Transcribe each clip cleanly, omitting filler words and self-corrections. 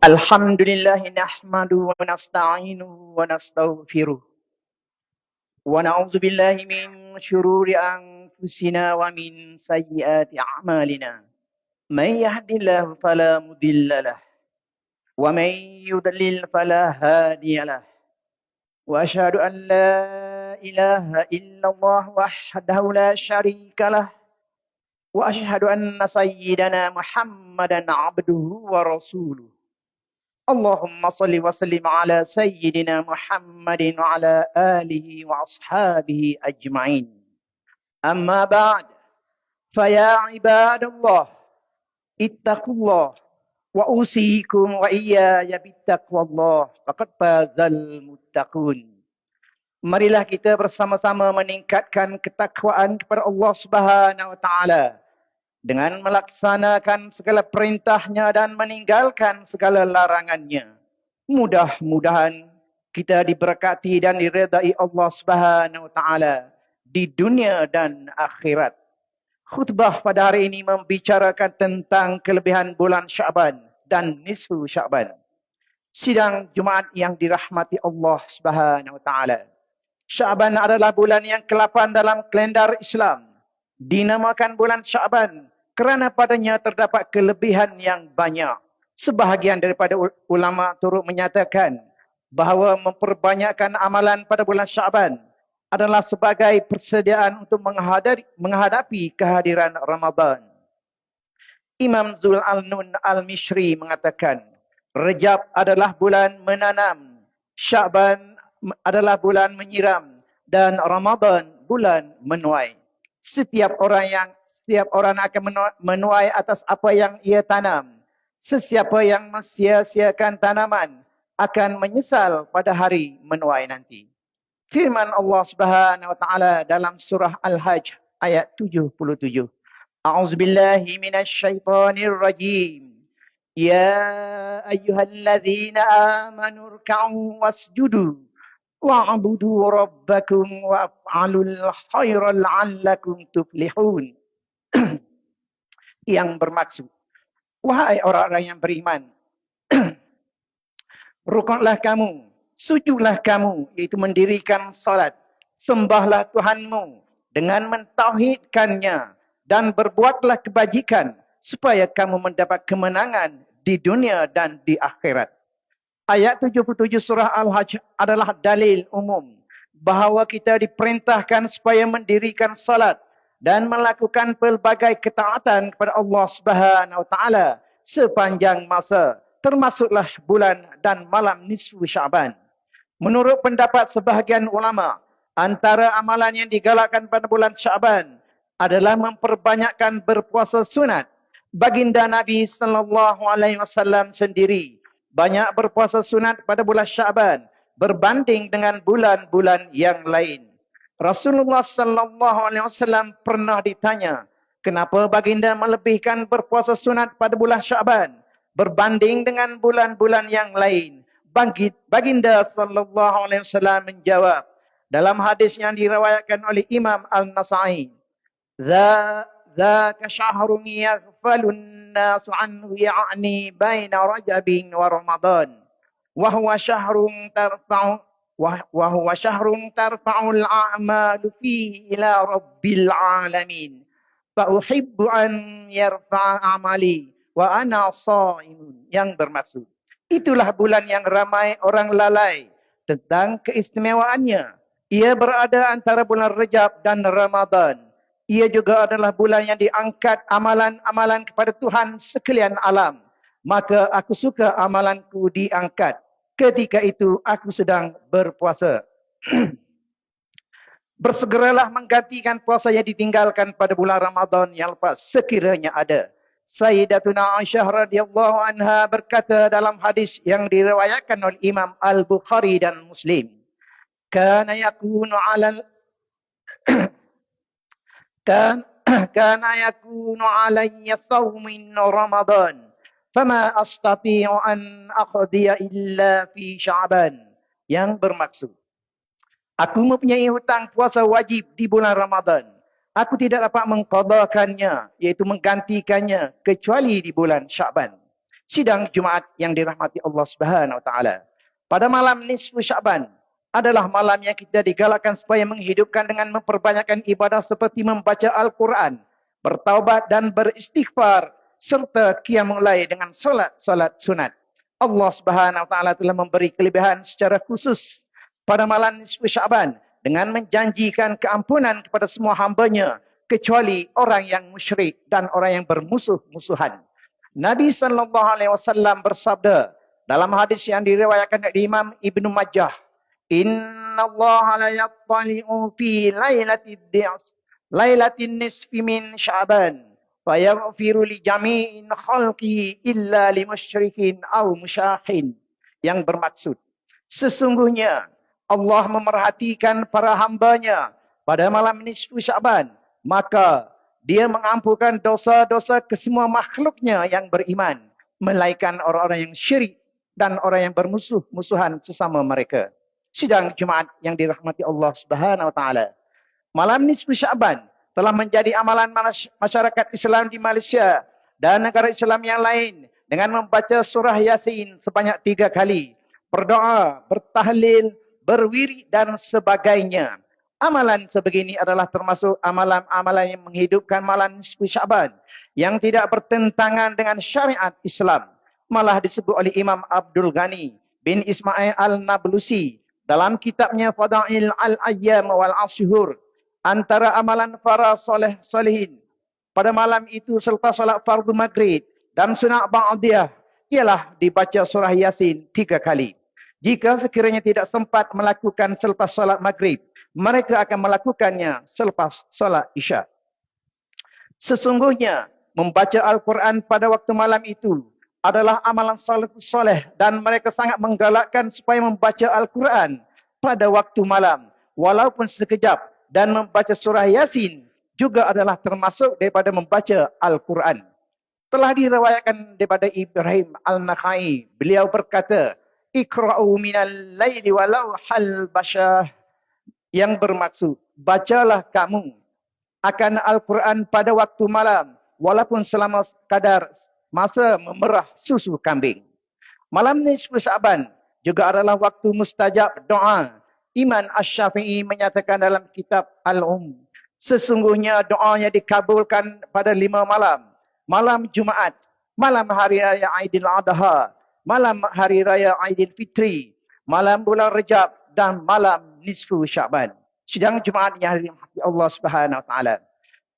Alhamdulillah nahmadu wa nasta'inu wa nastaghfiruh wa na'udzu billahi min syururi anfusina wa min sayyiati a'malina. Man yahdihillahu fala mudilla lahu wa man yudlil fala hadiya lahu. Wa asyhadu an la ilaha illallah wahdahu la syarika lahu wa asyhadu anna sayyidana Muhammadan abduhu wa rasuluh. Allahumma salli wa sallim ala sayyidina Muhammadin wa ala alihi wa ashabihi ajma'in. Amma ba'd. Faya ibadallah. Ittaqullah. Wa usikum wa iyaya bittaqwallah. Faqad fazal muttaqun. Marilah kita bersama-sama meningkatkan ketakwaan kepada Allah Subhanahu wa taala dengan melaksanakan segala perintahnya dan meninggalkan segala larangannya. Mudah-mudahan kita diberkati dan diredai Allah Subhanahu wa taala di dunia dan akhirat. Khutbah pada hari ini membicarakan tentang kelebihan bulan Syaban dan nisfu Syaban. Sidang Jumaat yang dirahmati Allah Subhanahu wa taala. Syaban adalah bulan yang ke-8 dalam kalender Islam. Dinamakan bulan Syaban kerana padanya terdapat kelebihan yang banyak. Sebahagian daripada ulama turut menyatakan bahawa memperbanyakkan amalan pada bulan Syaban adalah sebagai persediaan untuk menghadapi kehadiran Ramadan. Imam Zul Al-Nun Al-Mishri mengatakan, Rejab adalah bulan menanam, Syaban adalah bulan menyiram, dan Ramadan bulan menuai. Setiap orang akan menuai atas apa yang ia tanam. Sesiapa yang mensia-siakan tanaman akan menyesal pada hari menuai nanti. Firman Allah Subhanahu wa taala dalam surah Al-Hajj ayat 77. A'udzubillahi minasyaitonir rajim. Ya ayyuhalladzina amanu ruk'u wasjudu wa'budu rabbakum wa'f'alul khaira la'allakum tuflihun. Yang bermaksud, wahai orang-orang yang beriman, rukuklah kamu, sujudlah kamu, iaitu mendirikan salat, sembahlah Tuhanmu dengan mentauhidkannya dan berbuatlah kebajikan supaya kamu mendapat kemenangan di dunia dan di akhirat. Ayat 77 surah Al-Hajj adalah dalil umum bahawa kita diperintahkan supaya mendirikan salat dan melakukan pelbagai ketaatan kepada Allah Subhanahu wa taala sepanjang masa, termasuklah bulan dan malam nisfu Syaban. Menurut pendapat sebahagian ulama, antara amalan yang digalakkan pada bulan Syaban adalah memperbanyakkan berpuasa sunat. Baginda Nabi sallallahu alaihi wasallam sendiri banyak berpuasa sunat pada bulan Syaban berbanding dengan bulan-bulan yang lain. Rasulullah sallallahu alaihi wasallam pernah ditanya, kenapa baginda melebihkan berpuasa sunat pada bulan Syaban berbanding dengan bulan-bulan yang lain? Baginda sallallahu alaihi wasallam menjawab dalam hadis yang diriwayatkan oleh Imam Al-Nasa'i, "Dzaka syahrun yaghfalun nasu anhu ya'ni baina Rajabin wa Ramadan, wa huwa syahrun tarfa'ul a'malu fihi ila rabbil alamin. Fa uhibbu an yarfa'a amali wa ana sha'imun." Yang bermaksud, itulah bulan yang ramai orang lalai tentang keistimewaannya. Ia berada antara bulan Rejab dan Ramadan. Ia juga adalah bulan yang diangkat amalan-amalan kepada Tuhan sekalian alam. Maka aku suka amalanku diangkat. Ketika itu aku sedang berpuasa. Bersegeralah menggantikan puasa yang ditinggalkan pada bulan Ramadan yang lepas sekiranya ada. Sayyidatuna Aisyah radhiyallahu anha berkata dalam hadis yang diriwayatkan oleh Imam Al-Bukhari dan Muslim, Kana yakunu alayya sawmin Ramadan, fama astati'u an aqdiya illa fi Sya'ban. Yang bermaksud, aku mempunyai hutang puasa wajib di bulan Ramadan. Aku tidak dapat mengqadakannya, iaitu menggantikannya, kecuali di bulan Sya'ban. Sidang Jumaat yang dirahmati Allah Subhanahu wa taala. Pada malam nisfu Sya'ban adalah malam yang kita digalakkan supaya menghidupkan dengan memperbanyakkan ibadah seperti membaca Al-Quran, bertaubat dan beristighfar serta qiyamul lail dengan solat sunat. Allah Subhanahu wa taala telah memberi kelebihan secara khusus pada malam nisfu Sya'ban dengan menjanjikan keampunan kepada semua hamba-Nya kecuali orang yang musyrik dan orang yang bermusuh-musuhan. Nabi SAW bersabda dalam hadis yang diriwayatkan oleh Imam Ibnu Majah, Inna Allah la yattali'u fi lailatin nisfi min Sya'ban fayaghfiru li jami'in khalqihi illa li musyrikin aw musyahin. Yang bermaksud, sesungguhnya Allah memerhatikan para hamba-Nya pada malam nisfu Sya'ban, maka Dia mengampunkan dosa-dosa ke semua makhluknya yang beriman, melainkan orang-orang yang syirik dan orang yang bermusuh-musuhan sesama mereka. Sidang Jumaat yang dirahmati Allah Subhanahu wa taala. Malam nisfu Sya'ban telah menjadi amalan masyarakat Islam di Malaysia dan negara Islam yang lain dengan membaca surah Yasin sebanyak 3 kali, berdoa, bertahlil, berwirid dan sebagainya. Amalan sebegini adalah termasuk amalan-amalan yang menghidupkan malam nisfu Sya'ban yang tidak bertentangan dengan syariat Islam. Malah disebut oleh Imam Abdul Ghani bin Ismail Al-Nablusi dalam kitabnya Fadail Al-Ayyam Wal-Ashhur, antara amalan para solehin pada malam itu selepas solat fardu maghrib dan sunat ba'diyah ialah dibaca surah Yasin 3 kali. Jika sekiranya tidak sempat melakukan selepas solat maghrib, mereka akan melakukannya selepas solat Isya. Sesungguhnya membaca Al-Quran pada waktu malam itu adalah amalan salafus soleh dan mereka sangat menggalakkan supaya membaca Al-Quran pada waktu malam walaupun sekejap, dan membaca surah Yasin juga adalah termasuk daripada membaca Al-Quran. Telah diriwayatkan daripada Ibrahim Al-Nakhai, beliau berkata, Iqra'u minal laili walau hal basyah, yang bermaksud, bacalah kamu akan Al-Quran pada waktu malam, walaupun selama kadar masa memerah susu kambing. Malam nisfu Sya'ban juga adalah waktu mustajab doa. Imam Asy-Syafi'i menyatakan dalam kitab Al-Um, sesungguhnya doanya dikabulkan pada 5 malam. Malam Jumaat, malam hari raya Aidil Adha, malam hari raya Aidil Fitri, malam bulan Rejab, dan malam nisfu Sya'ban. Sidang Jumaat yang dirahmati Allah Subhanahu wa taala.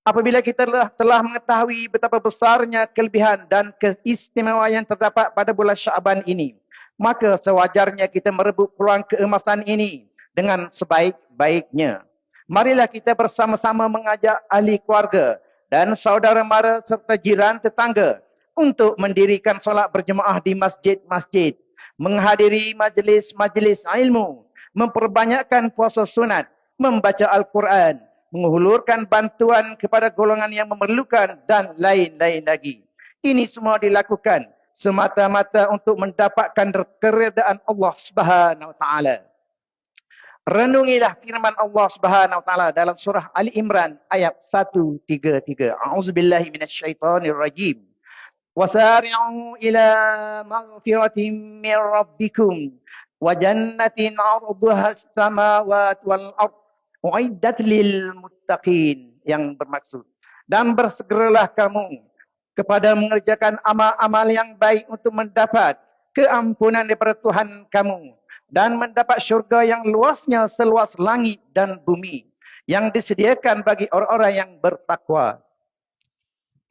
Apabila kita telah mengetahui betapa besarnya kelebihan dan keistimewaan yang terdapat pada bulan Sya'ban ini, maka sewajarnya kita merebut peluang keemasan ini dengan sebaik-baiknya. Marilah kita bersama-sama mengajak ahli keluarga dan saudara mara serta jiran tetangga untuk mendirikan solat berjemaah di masjid-masjid, menghadiri majlis-majlis ilmu, memperbanyakkan puasa sunat, membaca Al-Quran, menghulurkan bantuan kepada golongan yang memerlukan dan lain-lain lagi. Ini semua dilakukan semata-mata untuk mendapatkan keredaan Allah Subhanahu wa taala. Renungilah firman Allah Subhanahu wa taala dalam surah Ali Imran ayat 133. A'udzubillahi minasyaitonir rajim. Wasari'u ila maghfiratin min rabbikum wa jannatin 'arduha as-samawati wal ardh uiddat lil muttaqin, yang bermaksud, dan bersegeralah kamu kepada mengerjakan amal-amal yang baik untuk mendapat keampunan daripada Tuhan kamu dan mendapat syurga yang luasnya seluas langit dan bumi yang disediakan bagi orang-orang yang bertakwa.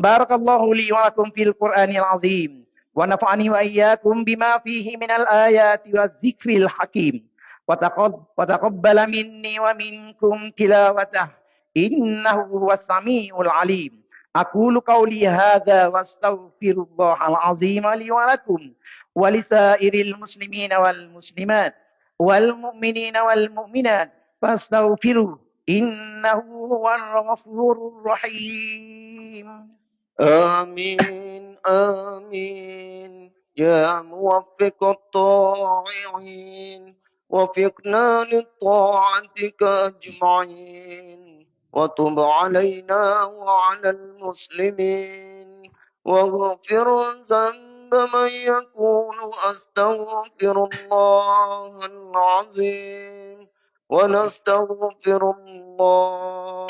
Barakallahu li wa lakum fil Qur'anil azim wa nafa'ani wa iyyakum bima fihi minal ayati wadh-dhikril hakim. Wa taqabbala minni wa minkum tilawatah innahu huwas samiul alim. Aqulu qawli hadza wastaghfirullahal azim li wa lakum wa lisairil muslimina wal muslimat wal mu'minina wal mu'minat fastaghfiruhu innahu huwal ghafurur rahim. آمين آمين يا موفق الطائعين وفقنا لطاعتك أجمعين وتب علينا وعلى المسلمين واغفر ذنبنا من يقول أستغفر الله العظيم ونستغفر الله.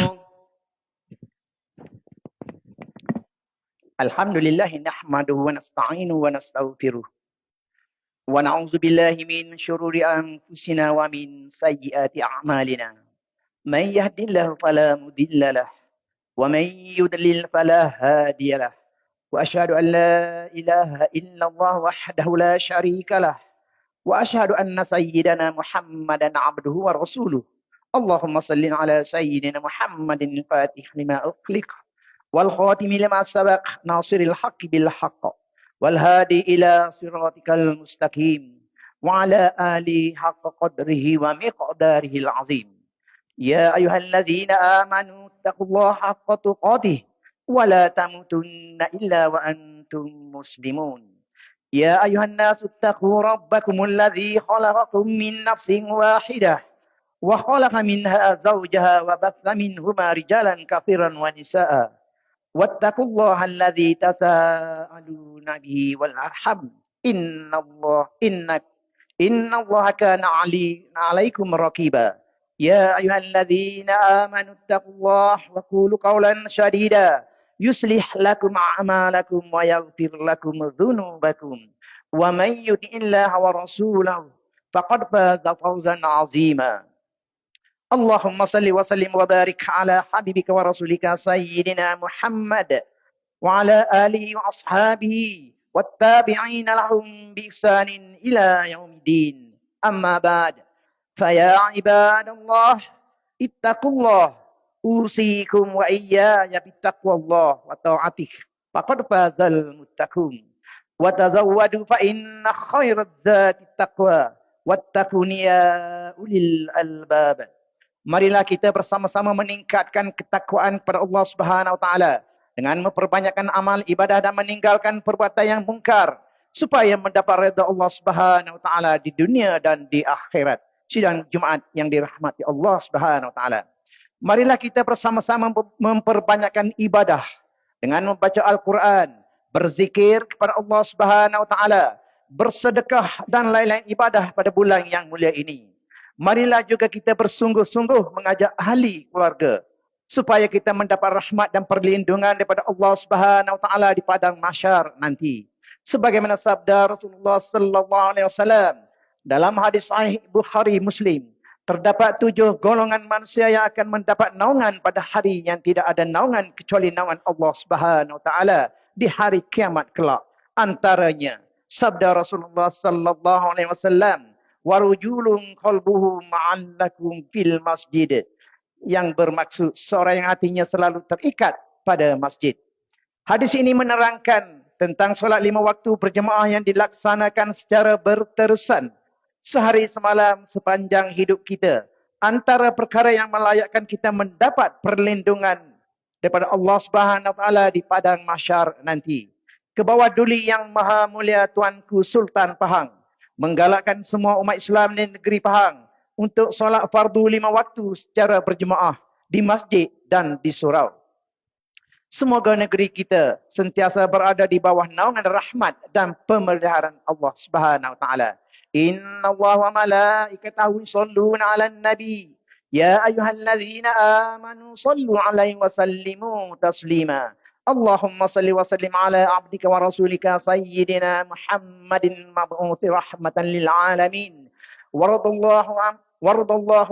Alhamdulillah nahmaduhu wa nasta'inuhu wa nastaghfiruh. Wa na'udzu billahi min syururi anfusina wa min sayyiati a'malina. Man yahdihillahu fala mudilla lah wa man yudlil fala hadiya lah. Wa asyhadu an la ilaha illallah wahdahu la syarika lah. Wa asyhadu anna sayyidana Muhammadan abduhu wa rasuluh. Allahumma salli ala sayyidina Muhammadin al-fatih lima ughliq wal khatimi lima sabaq nasiril haqqi bil haqq wal hadi ila siratikal mustaqim wa ala ali haqqa qadrihi wa miqdarihi al azim. Ya ayyuhalladzina amanu taqullaha haqqa tuqatih wa la tamutunna illa wa antum muslimun. Ya ayyuhan nasu taqu rabbakumul ladzi khalaqakum min nafsin wahidah wa khalaqa minha zawjaha wa batha minhuma rijalan katsiran wa nisaa. Wattaqullaha alladzi tasaaluna bihi wal arham. Innallaha kana 'alaikum raqiba. Ya ayyuhalladzina amanu taqullaha wa qulu qawlan sadida yuslih lakum a'malakum wa yaghfir lakum dhunubakum. Wa man yuti'illaha wa rasulahu faqad faza fawzan 'azima. Allahumma salli wa sallim wa barik ala habibika wa rasulika sayyidina Muhammad wa ala alihi wa ashabihi wattabi'ina lahum bi ihsanin ila yaumiddin. Amma ba'd. Faya ibadallah ittaqullah usikum wa iyaya bittaqwallah wa ta'atih faqad fazal muttaqun. Wa tazawwadu fa inna khairadz zati taqwa wattaquni ya ulil albab. Marilah kita bersama-sama meningkatkan ketakwaan kepada Allah Subhanahu wa taala dengan memperbanyakkan amal ibadah dan meninggalkan perbuatan yang mungkar supaya mendapat redha Allah Subhanahu wa taala di dunia dan di akhirat. Sidang Jumaat yang dirahmati Allah Subhanahu wa taala. Marilah kita bersama-sama memperbanyakkan ibadah dengan membaca Al-Quran, berzikir kepada Allah Subhanahu wa taala, bersedekah dan lain-lain ibadah pada bulan yang mulia ini. Marilah juga kita bersungguh-sungguh mengajak ahli keluarga supaya kita mendapat rahmat dan perlindungan daripada Allah Subhanahu wa taala di padang mahsyar nanti. Sebagaimana sabda Rasulullah sallallahu alaihi wasallam dalam hadis sahih Bukhari Muslim, terdapat 7 golongan manusia yang akan mendapat naungan pada hari yang tidak ada naungan kecuali naungan Allah Subhanahu wa taala di hari kiamat kelak. Antaranya sabda Rasulullah sallallahu alaihi wasallam, warujulun qalbuhu ma'allakum fil masjid, yang bermaksud seorang yang hatinya selalu terikat pada masjid. Hadis ini menerangkan tentang solat 5 waktu berjemaah yang dilaksanakan secara berterusan sehari semalam sepanjang hidup kita. Antara perkara yang melayakkan kita mendapat perlindungan daripada Allah Subhanahu wa taala di padang mahsyar nanti. Ke bawah duli yang maha mulia Tuanku Sultan Pahang menggalakkan semua umat Islam di negeri Pahang untuk solat fardu 5 waktu secara berjemaah di masjid dan di surau. Semoga negeri kita sentiasa berada di bawah naungan rahmat dan pemeliharaan Allah Subhanahu wa taala. Inna Allah wa malaikatahu yusholluna 'alan nabi. Ya ayyuhalladzina amanu shallu 'alaihi wa sallimu taslima. Allahumma salli wa sallim ala abdika wa rasulika sayyidina Muhammadin mab'uthi rahmatan lil alamin. Waradallahu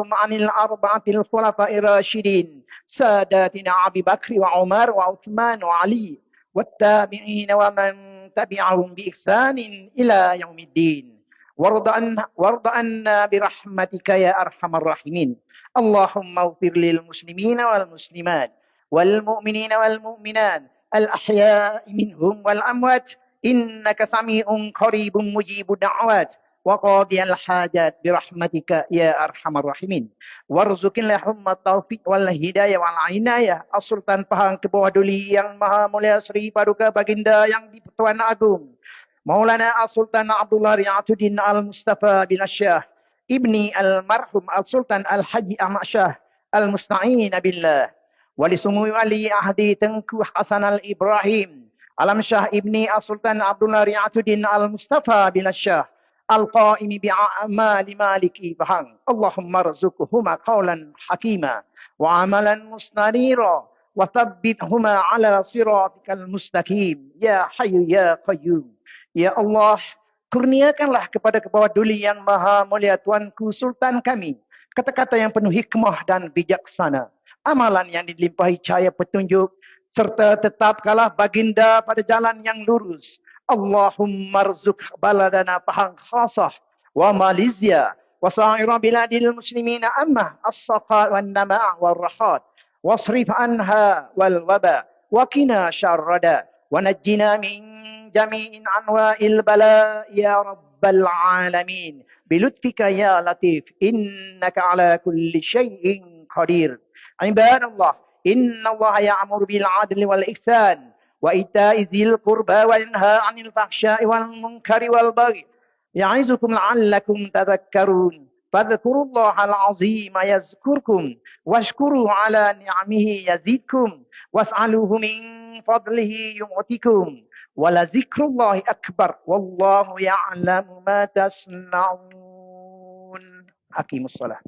ma'anil arba'atil khulafa'ir rasyidin sadatina Abi Bakri wa Umar wa Uthman wa Ali wattabi'ina wa man tabi'ahum bi ihsanin ila yaumiddin. Warda anna birahmatika ya arhamar rahimin. Allahumma ighfir lil muslimina wal muslimat والمؤمنين والمؤمنات الأحياء منهم والأموات إنك سميع قريب مجيب الدعوات وقاضي الحاجات برحمتك يا أرحم الراحمين. وارزق اللهم التوفيق والهداية والعناية Sultan Pahang ke bawah duli yang maha mulia Sri Paduka Baginda yang di-Pertuan Agung Maulana Sultan Abdullah Riyatuddin Al-Mustafa bin Syah Ibni Al-Marhum Sultan Al-Haji Ahmad Syah Al-Musta'in billah. Wali Sungui Wali Ahdi Tengku Hasan Al-Ibrahim Alam Shah Ibni As-Sultan Abdullah Ri'atuddin Al-Mustafa bin Shah Al-Qaimi bi'amali maliki bahang. Allahumma rzukuhuma qawlan hakima wa amalan musnanira wa thabbithuma ala siratikal mustaqim. Ya Hayyu Ya Qayyum. Ya Allah, kurniakanlah kepada kebawah duli yang maha mulia Tuanku Sultan kami kata-kata yang penuh hikmah dan bijaksana, amalan yang dilimpahi cahaya petunjuk, serta tetapkanlah baginda pada jalan yang lurus. Allahumma rzuq baladana Pahang khasah wa Malaysia wa sa'ira biladil muslimina ammah as-saqa wan nama' wal rahat wasrif anha wal waba wa qina syarrada wa najjina min jami'in anwa'il bala ya rabbal alamin bilutfika ya latif innaka ala kulli syai'in qadir. Ibadallah, inna Allah ya'muru bil 'adli wal ihsan wa ita'i dzil qurba wa yanha 'anil fahsya'i wal munkari wal baghi ya'izukum la'allakum tadhakkarun. Fadhkurullahal 'azima yazkurkum washkuru 'ala ni'amihi yazidkum was'aluhu min fadlihi yu'tikum wa la dzikrullahi akbar wallahu ya'lamu ma tasna'un. Aqimus shalah.